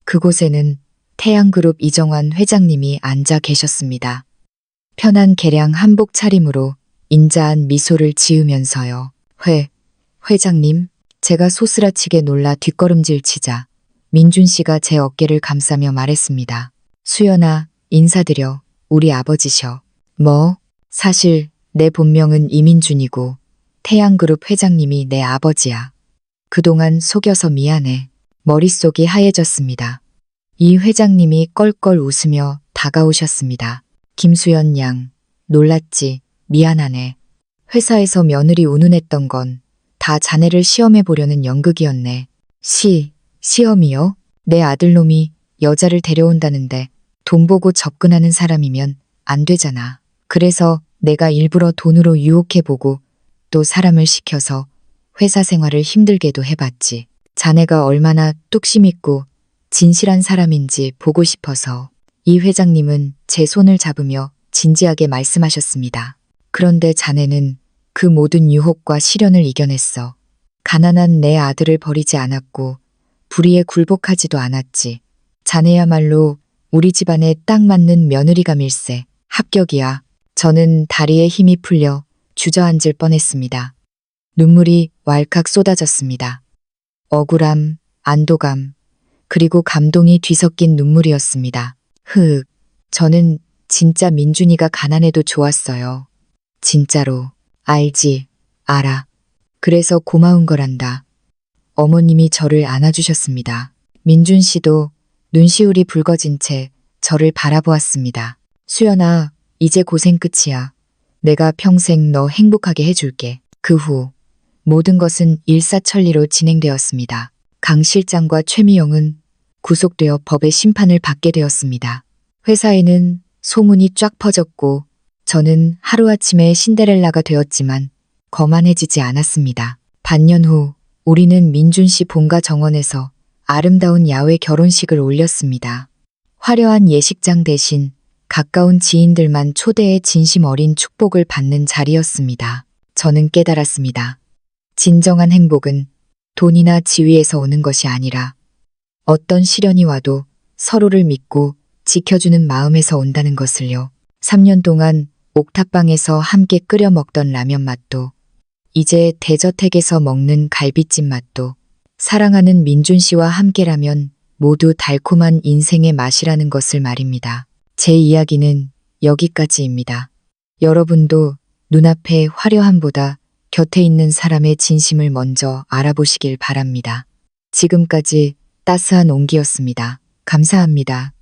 그곳에는 태양그룹 이정환 회장님이 앉아 계셨습니다. 편한 개량 한복 차림으로 인자한 미소를 지으면서요. 회장님, 제가 소스라치게 놀라 뒷걸음질 치자 민준 씨가 제 어깨를 감싸며 말했습니다. 수연아, 인사드려. 우리 아버지셔. 뭐? 사실 내 본명은 이민준이고 태양그룹 회장님이 내 아버지야. 그동안 속여서 미안해. 머릿속이 하얘졌습니다. 이 회장님이 껄껄 웃으며 다가오셨습니다. 김수연 양, 놀랐지? 미안하네. 회사에서 며느리 운운했던 건 다 자네를 시험해 보려는 연극이었네. 시험이요? 내 아들놈이 여자를 데려온다는데 돈 보고 접근하는 사람이면 안 되잖아. 그래서 내가 일부러 돈으로 유혹해보고 또 사람을 시켜서 회사 생활을 힘들게도 해봤지. 자네가 얼마나 뚝심 있고 진실한 사람인지 보고 싶어서. 이 회장님은 제 손을 잡으며 진지하게 말씀하셨습니다. 그런데 자네는 그 모든 유혹과 시련을 이겨냈어. 가난한 내 아들을 버리지 않았고 불의에 굴복하지도 않았지. 자네야말로 우리 집안에 딱 맞는 며느리감일세. 합격이야. 저는 다리에 힘이 풀려 주저앉을 뻔했습니다. 눈물이 왈칵 쏟아졌습니다. 억울함, 안도감, 그리고 감동이 뒤섞인 눈물이었습니다. 저는 진짜 민준이가 가난해도 좋았어요. 진짜로. 알지, 알아. 그래서 고마운 거란다. 어머님이 저를 안아주셨습니다. 민준 씨도 눈시울이 붉어진 채 저를 바라보았습니다. 수연아, 이제 고생 끝이야. 내가 평생 너 행복하게 해줄게. 그 후 모든 것은 일사천리로 진행되었습니다. 강 실장과 최미영은 구속되어 법의 심판을 받게 되었습니다. 회사에는 소문이 쫙 퍼졌고 저는 하루아침에 신데렐라가 되었지만 거만해지지 않았습니다. 반년 후 우리는 민준 씨 본가 정원에서 아름다운 야외 결혼식을 올렸습니다. 화려한 예식장 대신 가까운 지인들만 초대해 진심 어린 축복을 받는 자리였습니다. 저는 깨달았습니다. 진정한 행복은 돈이나 지위에서 오는 것이 아니라 어떤 시련이 와도 서로를 믿고 지켜주는 마음에서 온다는 것을요. 3년 동안 옥탑방에서 함께 끓여 먹던 라면 맛도, 이제 대저택에서 먹는 갈비찜 맛도, 사랑하는 민준 씨와 함께라면 모두 달콤한 인생의 맛이라는 것을 말입니다. 제 이야기는 여기까지입니다. 여러분도 눈앞의 화려함보다 곁에 있는 사람의 진심을 먼저 알아보시길 바랍니다. 지금까지 따스한 온기였습니다. 감사합니다.